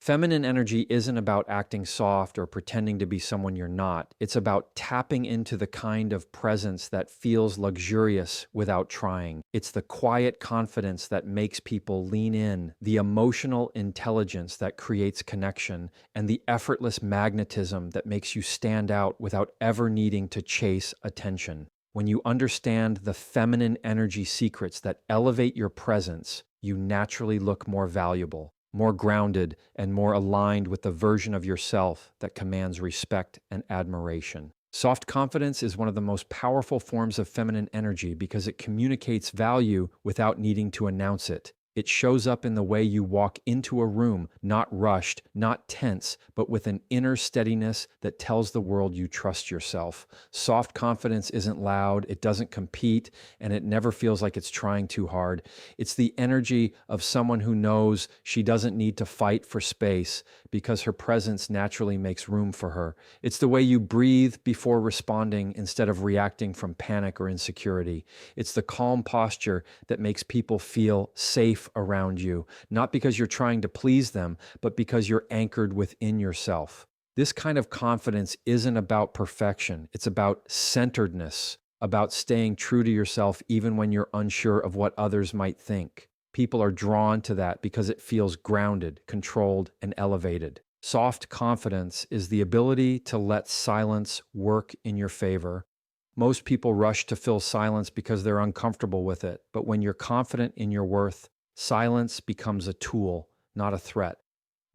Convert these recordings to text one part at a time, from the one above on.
Feminine energy isn't about acting soft or pretending to be someone you're not. It's about tapping into the kind of presence that feels luxurious without trying. It's the quiet confidence that makes people lean in, the emotional intelligence that creates connection, and the effortless magnetism that makes you stand out without ever needing to chase attention. When you understand the feminine energy secrets that elevate your presence, you naturally look more valuable, more grounded, and more aligned with the version of yourself that commands respect and admiration. Soft confidence is one of the most powerful forms of feminine energy because it communicates value without needing to announce it. It shows up in the way you walk into a room, not rushed, not tense, but with an inner steadiness that tells the world you trust yourself. Soft confidence isn't loud, it doesn't compete, and it never feels like it's trying too hard. It's the energy of someone who knows she doesn't need to fight for space because her presence naturally makes room for her. It's the way you breathe before responding instead of reacting from panic or insecurity. It's the calm posture that makes people feel safe around you, not because you're trying to please them, but because you're anchored within yourself. This kind of confidence isn't about perfection. It's about centeredness, about staying true to yourself even when you're unsure of what others might think. People are drawn to that because it feels grounded, controlled, and elevated. Soft confidence is the ability to let silence work in your favor. Most people rush to fill silence because they're uncomfortable with it, but when you're confident in your worth, silence becomes a tool, not a threat.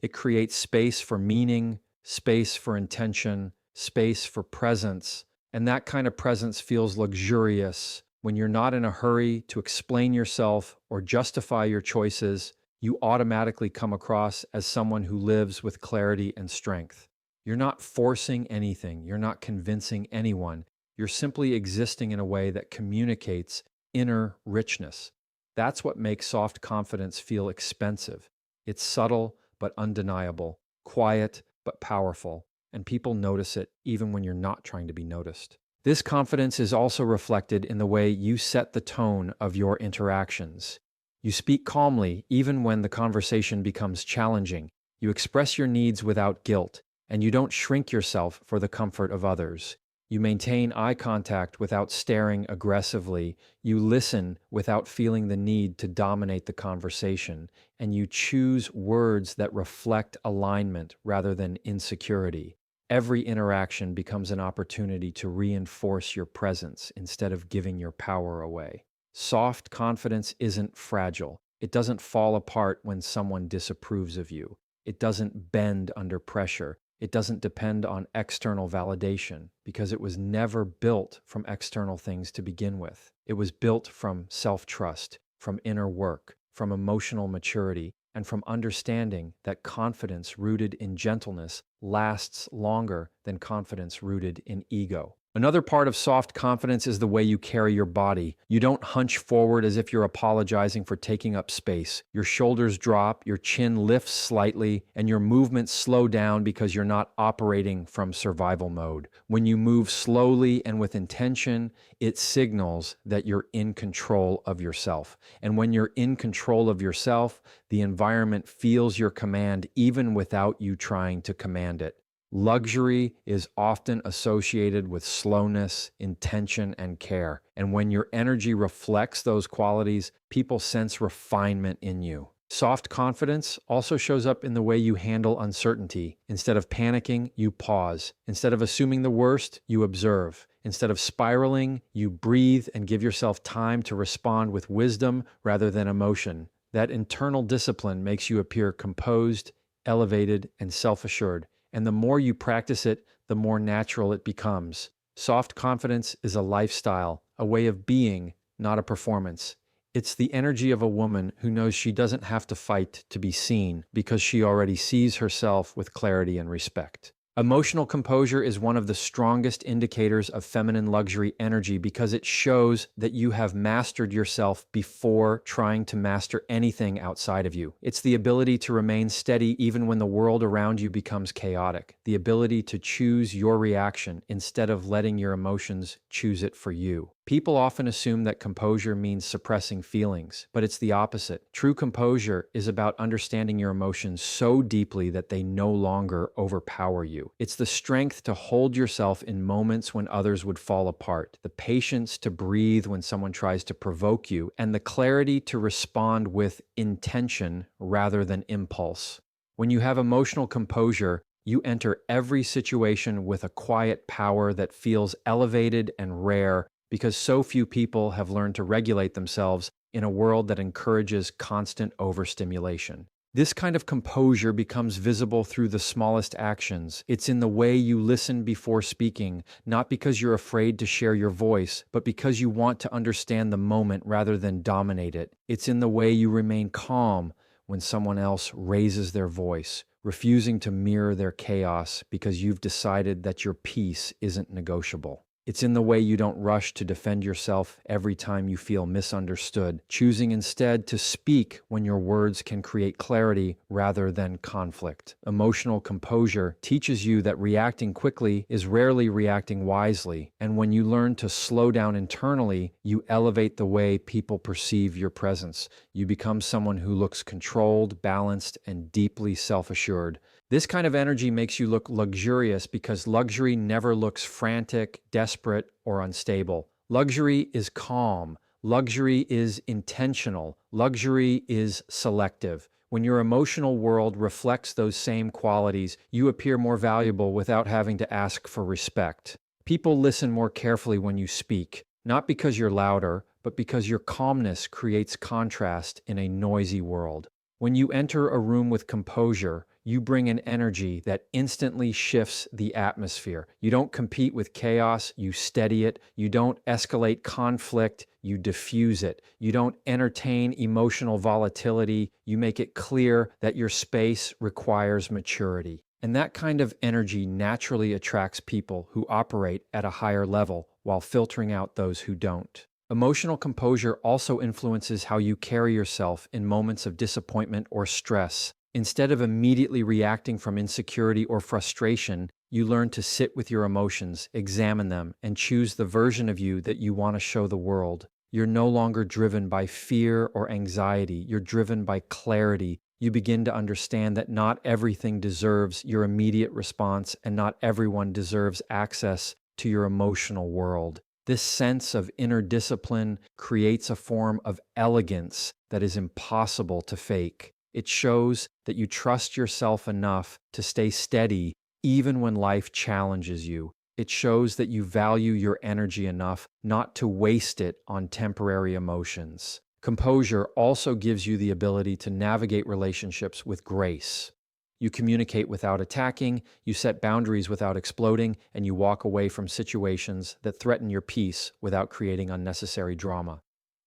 It creates space for meaning, space for intention, space for presence, and that kind of presence feels luxurious. When you're not in a hurry to explain yourself or justify your choices, you automatically come across as someone who lives with clarity and strength. You're not forcing anything, you're not convincing anyone, you're simply existing in a way that communicates inner richness. That's what makes soft confidence feel expensive. It's subtle but undeniable, quiet but powerful, and people notice it even when you're not trying to be noticed. This confidence is also reflected in the way you set the tone of your interactions. You speak calmly even when the conversation becomes challenging. You express your needs without guilt, and you don't shrink yourself for the comfort of others. You maintain eye contact without staring aggressively. You listen without feeling the need to dominate the conversation. And you choose words that reflect alignment rather than insecurity. Every interaction becomes an opportunity to reinforce your presence instead of giving your power away. Soft confidence isn't fragile. It doesn't fall apart when someone disapproves of you. It doesn't bend under pressure. It doesn't depend on external validation because it was never built from external things to begin with. It was built from self-trust, from inner work, from emotional maturity, and from understanding that confidence rooted in gentleness lasts longer than confidence rooted in ego. Another part of soft confidence is the way you carry your body. You don't hunch forward as if you're apologizing for taking up space. Your shoulders drop, your chin lifts slightly, and your movements slow down because you're not operating from survival mode. When you move slowly and with intention, it signals that you're in control of yourself. And when you're in control of yourself, the environment feels your command even without you trying to command it. Luxury is often associated with slowness, intention, and care. And when your energy reflects those qualities, people sense refinement in you. Soft confidence also shows up in the way you handle uncertainty. Instead of panicking, you pause. Instead of assuming the worst, you observe. Instead of spiraling, you breathe and give yourself time to respond with wisdom rather than emotion. That internal discipline makes you appear composed, elevated, and self-assured. And the more you practice it, the more natural it becomes. Soft confidence is a lifestyle, a way of being, not a performance. It's the energy of a woman who knows she doesn't have to fight to be seen because she already sees herself with clarity and respect. Emotional composure is one of the strongest indicators of feminine luxury energy because it shows that you have mastered yourself before trying to master anything outside of you. It's the ability to remain steady even when the world around you becomes chaotic, the ability to choose your reaction instead of letting your emotions choose it for you. People often assume that composure means suppressing feelings, but it's the opposite. True composure is about understanding your emotions so deeply that they no longer overpower you. It's the strength to hold yourself in moments when others would fall apart, the patience to breathe when someone tries to provoke you, and the clarity to respond with intention rather than impulse. When you have emotional composure, you enter every situation with a quiet power that feels elevated and rare because so few people have learned to regulate themselves in a world that encourages constant overstimulation. This kind of composure becomes visible through the smallest actions. It's in the way you listen before speaking, not because you're afraid to share your voice, but because you want to understand the moment rather than dominate it. It's in the way you remain calm when someone else raises their voice, refusing to mirror their chaos because you've decided that your peace isn't negotiable. It's in the way you don't rush to defend yourself every time you feel misunderstood, choosing instead to speak when your words can create clarity rather than conflict. Emotional composure teaches you that reacting quickly is rarely reacting wisely, and when you learn to slow down internally, you elevate the way people perceive your presence. You become someone who looks controlled, balanced, and deeply self-assured. This kind of energy makes you look luxurious because luxury never looks frantic, desperate, or unstable. Luxury is calm. Luxury is intentional. Luxury is selective. When your emotional world reflects those same qualities, you appear more valuable without having to ask for respect. People listen more carefully when you speak, not because you're louder, but because your calmness creates contrast in a noisy world. When you enter a room with composure, you bring an energy that instantly shifts the atmosphere. You don't compete with chaos, you steady it. You don't escalate conflict, you diffuse it. You don't entertain emotional volatility, you make it clear that your space requires maturity. And that kind of energy naturally attracts people who operate at a higher level while filtering out those who don't. Emotional composure also influences how you carry yourself in moments of disappointment or stress. Instead of immediately reacting from insecurity or frustration, you learn to sit with your emotions, examine them, and choose the version of you that you want to show the world. You're no longer driven by fear or anxiety. You're driven by clarity. You begin to understand that not everything deserves your immediate response, and not everyone deserves access to your emotional world. This sense of inner discipline creates a form of elegance that is impossible to fake. It shows that you trust yourself enough to stay steady even when life challenges you. It shows that you value your energy enough not to waste it on temporary emotions. Composure also gives you the ability to navigate relationships with grace. You communicate without attacking, you set boundaries without exploding, and you walk away from situations that threaten your peace without creating unnecessary drama.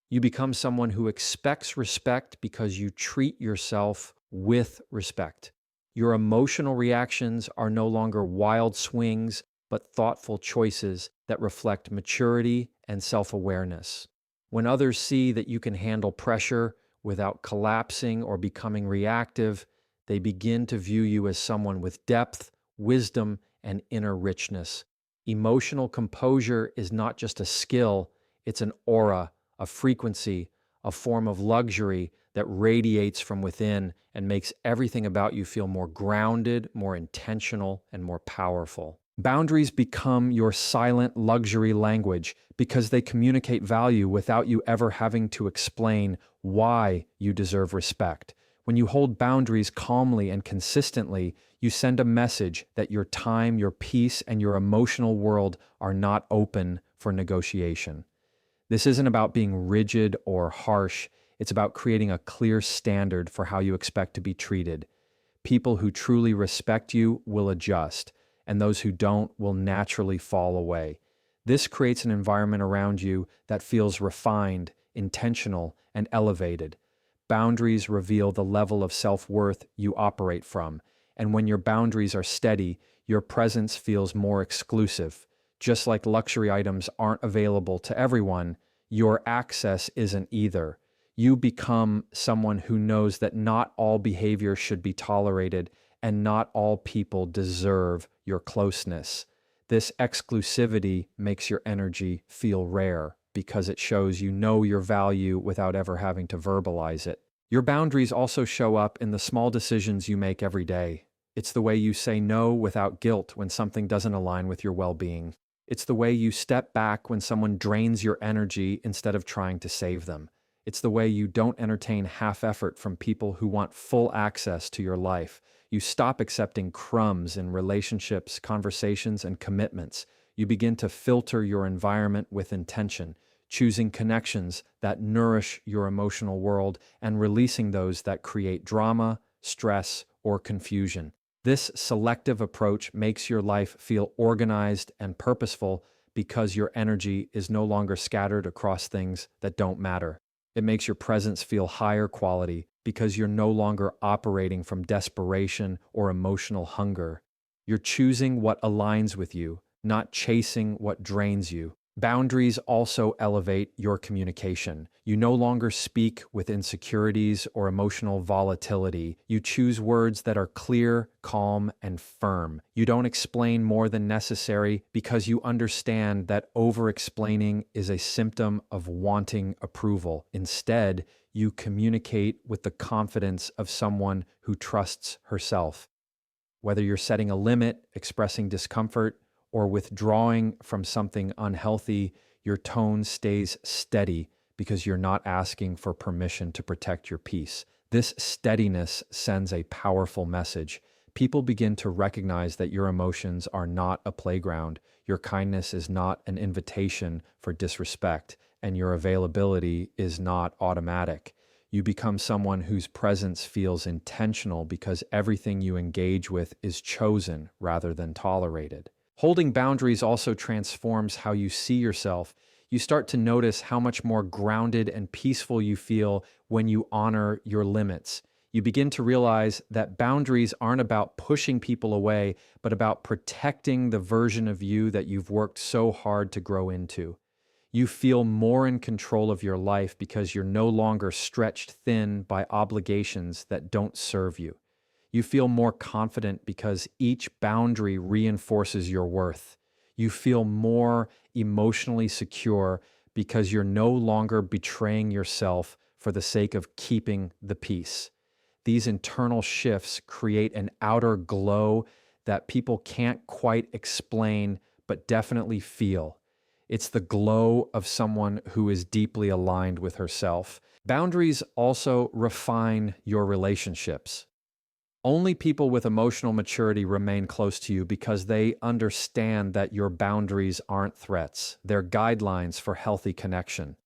You become someone who expects respect because you treat yourself with respect. Your emotional reactions are no longer wild swings, but thoughtful choices that reflect maturity and self-awareness. When others see that you can handle pressure without collapsing or becoming reactive, they begin to view you as someone with depth, wisdom, and inner richness. Emotional composure is not just a skill, it's an aura, a frequency, a form of luxury that radiates from within and makes everything about you feel more grounded, more intentional, and more powerful. Boundaries become your silent luxury language because they communicate value without you ever having to explain why you deserve respect. When you hold boundaries calmly and consistently, you send a message that your time, your peace, and your emotional world are not open for negotiation. This isn't about being rigid or harsh. It's about creating a clear standard for how you expect to be treated. People who truly respect you will adjust, and those who don't will naturally fall away. This creates an environment around you that feels refined, intentional, and elevated. Boundaries reveal the level of self-worth you operate from, and when your boundaries are steady, your presence feels more exclusive. Just like luxury items aren't available to everyone, your access isn't either. You become someone who knows that not all behavior should be tolerated and not all people deserve your closeness. This exclusivity makes your energy feel rare because it shows you know your value without ever having to verbalize it. Your boundaries also show up in the small decisions you make every day. It's the way you say no without guilt when something doesn't align with your well-being. It's the way you step back when someone drains your energy instead of trying to save them. It's the way you don't entertain half effort from people who want full access to your life. You stop accepting crumbs in relationships, conversations, and commitments. You begin to filter your environment with intention, choosing connections that nourish your emotional world and releasing those that create drama, stress, or confusion. This selective approach makes your life feel organized and purposeful because your energy is no longer scattered across things that don't matter. It makes your presence feel higher quality because you're no longer operating from desperation or emotional hunger. You're choosing what aligns with you, not chasing what drains you. Boundaries also elevate your communication. You no longer speak with insecurities or emotional volatility. You choose words that are clear, calm, and firm. You don't explain more than necessary because you understand that over-explaining is a symptom of wanting approval. Instead, you communicate with the confidence of someone who trusts herself. Whether you're setting a limit, expressing discomfort, or withdrawing from something unhealthy, your tone stays steady because you're not asking for permission to protect your peace. This steadiness sends a powerful message. People begin to recognize that your emotions are not a playground, your kindness is not an invitation for disrespect, and your availability is not automatic. You become someone whose presence feels intentional because everything you engage with is chosen rather than tolerated. Holding boundaries also transforms how you see yourself. You start to notice how much more grounded and peaceful you feel when you honor your limits. You begin to realize that boundaries aren't about pushing people away, but about protecting the version of you that you've worked so hard to grow into. You feel more in control of your life because you're no longer stretched thin by obligations that don't serve you. You feel more confident because each boundary reinforces your worth. You feel more emotionally secure because you're no longer betraying yourself for the sake of keeping the peace. These internal shifts create an outer glow that people can't quite explain, but definitely feel. It's the glow of someone who is deeply aligned with herself. Boundaries also refine your relationships. Only people with emotional maturity remain close to you because they understand that your boundaries aren't threats, they're guidelines for healthy connection.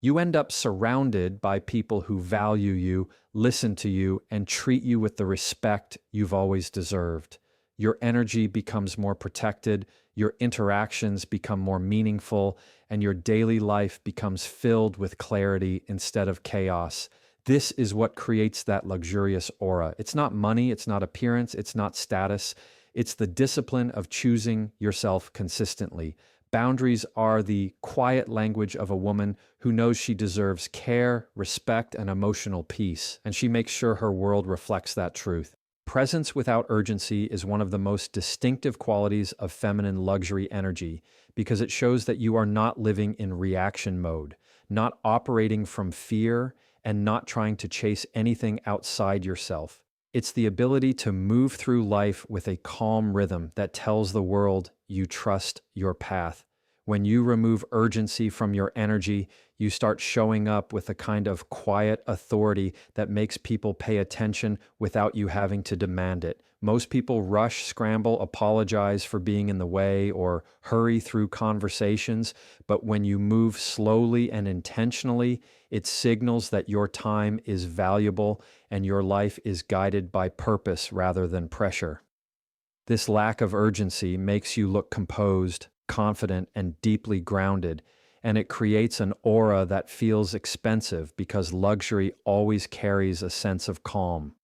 You end up surrounded by people who value you, listen to you, and treat you with the respect you've always deserved. Your energy becomes more protected, your interactions become more meaningful, and your daily life becomes filled with clarity instead of chaos. This is what creates that luxurious aura. It's not money, it's not appearance, it's not status. It's the discipline of choosing yourself consistently. Boundaries are the quiet language of a woman who knows she deserves care, respect, and emotional peace, and she makes sure her world reflects that truth. Presence without urgency is one of the most distinctive qualities of feminine luxury energy because it shows that you are not living in reaction mode, not operating from fear, and not trying to chase anything outside yourself. It's the ability to move through life with a calm rhythm that tells the world you trust your path. When you remove urgency from your energy, you start showing up with a kind of quiet authority that makes people pay attention without you having to demand it. Most people rush, scramble, apologize for being in the way, or hurry through conversations, but when you move slowly and intentionally, it signals that your time is valuable and your life is guided by purpose rather than pressure. This lack of urgency makes you look composed, confident, and deeply grounded, and it creates an aura that feels expensive because luxury always carries a sense of calm.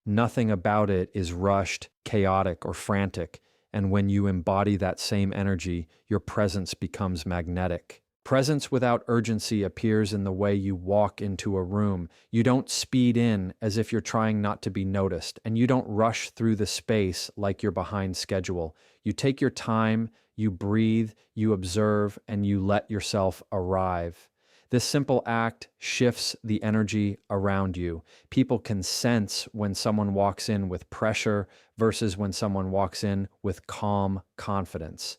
Nothing about it is rushed, chaotic, or frantic, and when you embody that same energy, your presence becomes magnetic. Presence without urgency appears in the way you walk into a room. You don't speed in as if you're trying not to be noticed, and you don't rush through the space like you're behind schedule. You take your time, you breathe, you observe, and you let yourself arrive. This simple act shifts the energy around you. People can sense when someone walks in with pressure versus when someone walks in with calm confidence.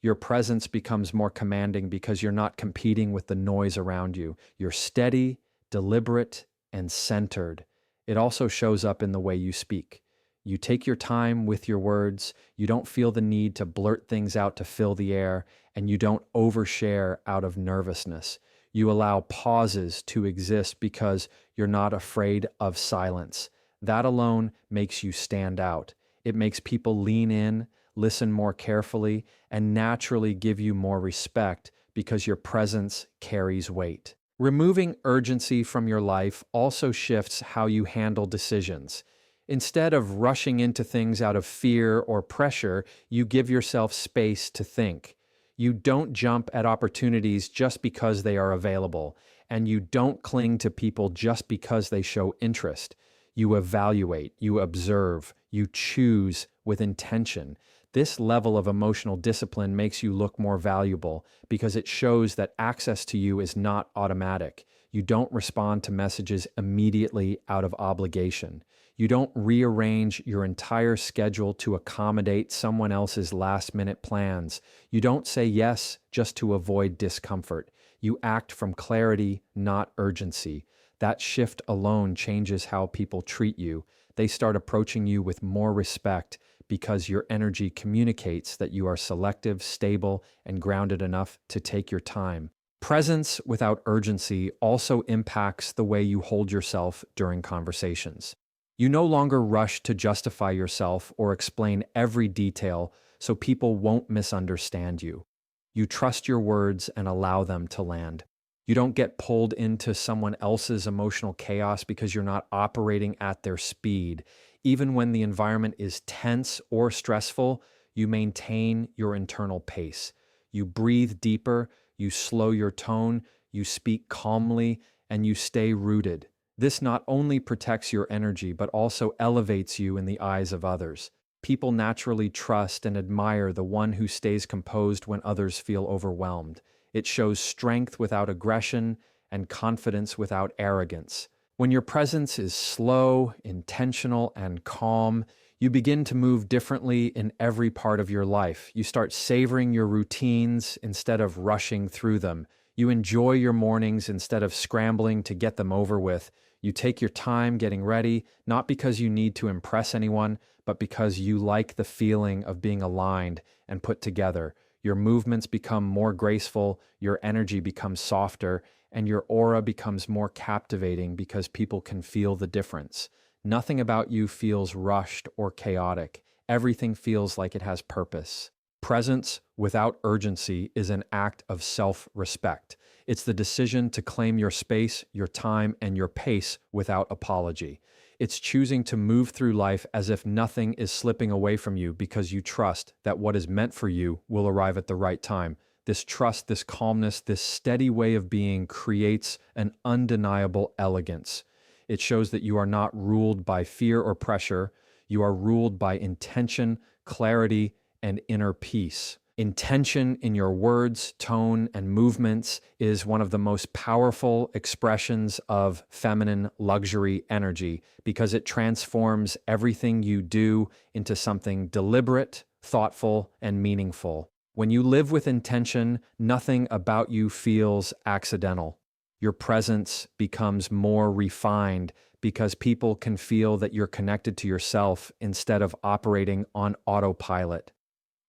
Your presence becomes more commanding because you're not competing with the noise around you. You're steady, deliberate, and centered. It also shows up in the way you speak. You take your time with your words, you don't feel the need to blurt things out to fill the air, and you don't overshare out of nervousness. You allow pauses to exist because you're not afraid of silence. That alone makes you stand out. It makes people lean in, listen more carefully, and naturally give you more respect because your presence carries weight. Removing urgency from your life also shifts how you handle decisions. Instead of rushing into things out of fear or pressure, you give yourself space to think. You don't jump at opportunities just because they are available, and you don't cling to people just because they show interest. You evaluate, you observe, you choose with intention. This level of emotional discipline makes you look more valuable because it shows that access to you is not automatic. You don't respond to messages immediately out of obligation. You don't rearrange your entire schedule to accommodate someone else's last-minute plans. You don't say yes just to avoid discomfort. You act from clarity, not urgency. That shift alone changes how people treat you. They start approaching you with more respect because your energy communicates that you are selective, stable, and grounded enough to take your time. Presence without urgency also impacts the way you hold yourself during conversations. You no longer rush to justify yourself or explain every detail so people won't misunderstand you. You trust your words and allow them to land. You don't get pulled into someone else's emotional chaos because you're not operating at their speed. Even when the environment is tense or stressful, you maintain your internal pace. You breathe deeper, you slow your tone, you speak calmly, and you stay rooted. This not only protects your energy, but also elevates you in the eyes of others. People naturally trust and admire the one who stays composed when others feel overwhelmed. It shows strength without aggression and confidence without arrogance. When your presence is slow, intentional, and calm, you begin to move differently in every part of your life. You start savoring your routines instead of rushing through them. You enjoy your mornings instead of scrambling to get them over with. You take your time getting ready, not because you need to impress anyone, but because you like the feeling of being aligned and put together. Your movements become more graceful, your energy becomes softer, and your aura becomes more captivating because people can feel the difference. Nothing about you feels rushed or chaotic. Everything feels like it has purpose. Presence without urgency is an act of self-respect. It's the decision to claim your space, your time, and your pace without apology. It's choosing to move through life as if nothing is slipping away from you because you trust that what is meant for you will arrive at the right time. This trust, this calmness, this steady way of being creates an undeniable elegance. It shows that you are not ruled by fear or pressure. You are ruled by intention, clarity, and inner peace. Intention in your words, tone, and movements is one of the most powerful expressions of feminine luxury energy because it transforms everything you do into something deliberate, thoughtful, and meaningful. When you live with intention, nothing about you feels accidental. Your presence becomes more refined because people can feel that you're connected to yourself instead of operating on autopilot.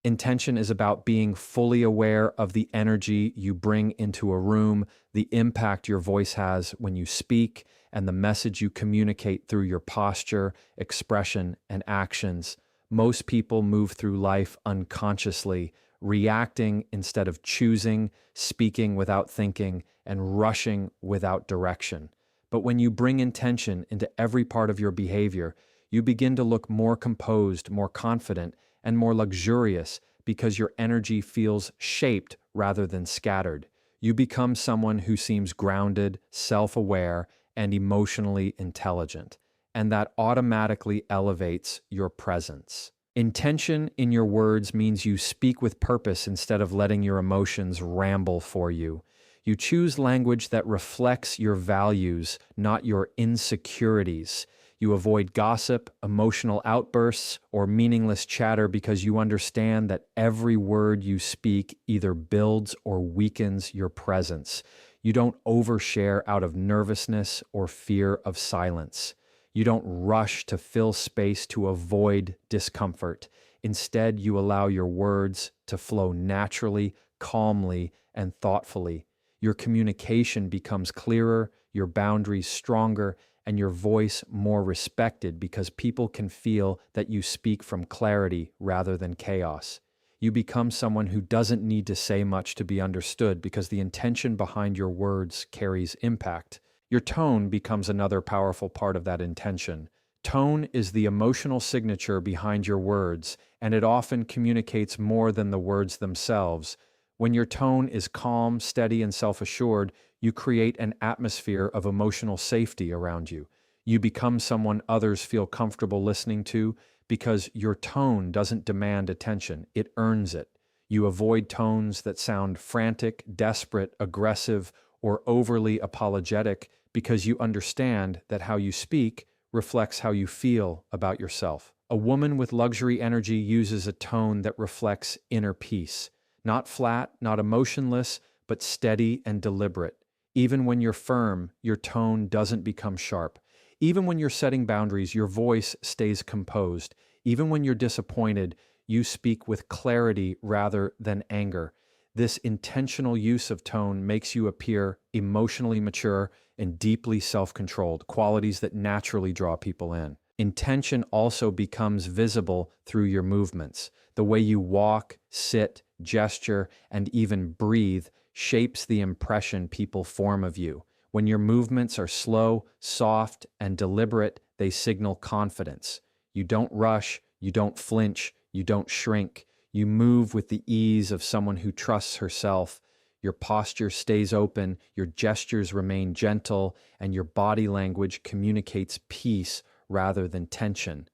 Intention is about being fully aware of the energy you bring into a room, the impact your voice has when you speak, and the message you communicate through your posture, expression, and actions. Most people move through life unconsciously, reacting instead of choosing, speaking without thinking, and rushing without direction. But when you bring intention into every part of your behavior, you begin to look more composed, more confident, and more luxurious because your energy feels shaped rather than scattered. You become someone who seems grounded, self aware, and emotionally intelligent, and that automatically elevates your presence. Intention in your words means you speak with purpose instead of letting your emotions ramble for you. You choose language that reflects your values, not your insecurities. You avoid gossip, emotional outbursts, or meaningless chatter because you understand that every word you speak either builds or weakens your presence. You don't overshare out of nervousness or fear of silence. You don't rush to fill space to avoid discomfort. Instead, you allow your words to flow naturally, calmly, and thoughtfully. Your communication becomes clearer, your boundaries stronger, and your voice more respected because people can feel that you speak from clarity rather than chaos. You become someone who doesn't need to say much to be understood because the intention behind your words carries impact. Your tone becomes another powerful part of that intention. Tone is the emotional signature behind your words, and it often communicates more than the words themselves. When your tone is calm, steady, and self-assured, you create an atmosphere of emotional safety around you. You become someone others feel comfortable listening to because your tone doesn't demand attention, it earns it. You avoid tones that sound frantic, desperate, aggressive, or overly apologetic because you understand that how you speak reflects how you feel about yourself. A woman with luxury energy uses a tone that reflects inner peace. Not flat, not emotionless, but steady and deliberate. Even when you're firm, your tone doesn't become sharp. Even when you're setting boundaries, your voice stays composed. Even when you're disappointed, you speak with clarity rather than anger. This intentional use of tone makes you appear emotionally mature and deeply self-controlled, qualities that naturally draw people in. Intention also becomes visible through your movements. The way you walk, sit, gesture, and even breathe shapes the impression people form of you. When your movements are slow, soft, and deliberate, they signal confidence. You don't rush, you don't flinch, you don't shrink. You move with the ease of someone who trusts herself. Your posture stays open, your gestures remain gentle, and your body language communicates peace rather than tension.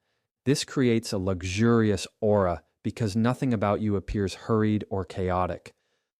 This creates a luxurious aura because nothing about you appears hurried or chaotic.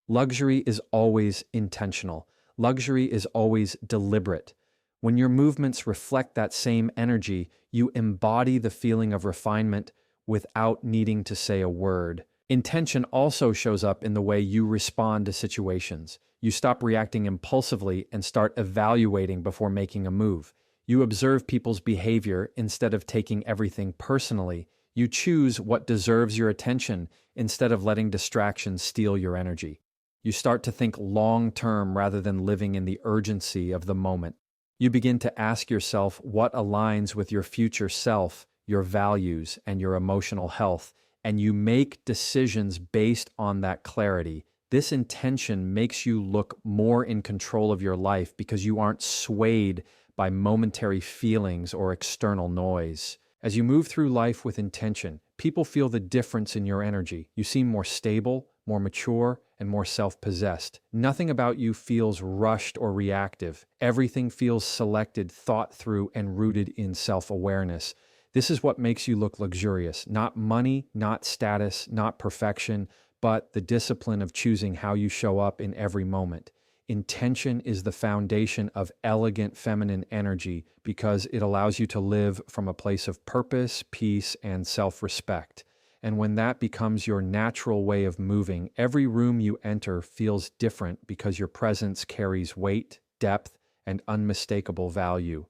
Luxury is always intentional. Luxury is always deliberate. When your movements reflect that same energy, you embody the feeling of refinement without needing to say a word. Intention also shows up in the way you respond to situations. You stop reacting impulsively and start evaluating before making a move. You observe people's behavior instead of taking everything personally. You choose what deserves your attention instead of letting distractions steal your energy. You start to think long-term rather than living in the urgency of the moment. You begin to ask yourself what aligns with your future self, your values, and your emotional health, and you make decisions based on that clarity. This intention makes you look more in control of your life because you aren't swayed by momentary feelings or external noise. As you move through life with intention, people feel the difference in your energy. You seem more stable, more mature, and more self-possessed. Nothing about you feels rushed or reactive. Everything feels selected, thought through, and rooted in self-awareness. This is what makes you look luxurious. Not money, not status, not perfection, but the discipline of choosing how you show up in every moment. Intention is the foundation of elegant feminine energy because it allows you to live from a place of purpose, peace, and self-respect. And when that becomes your natural way of moving, every room you enter feels different because your presence carries weight, depth, and unmistakable value.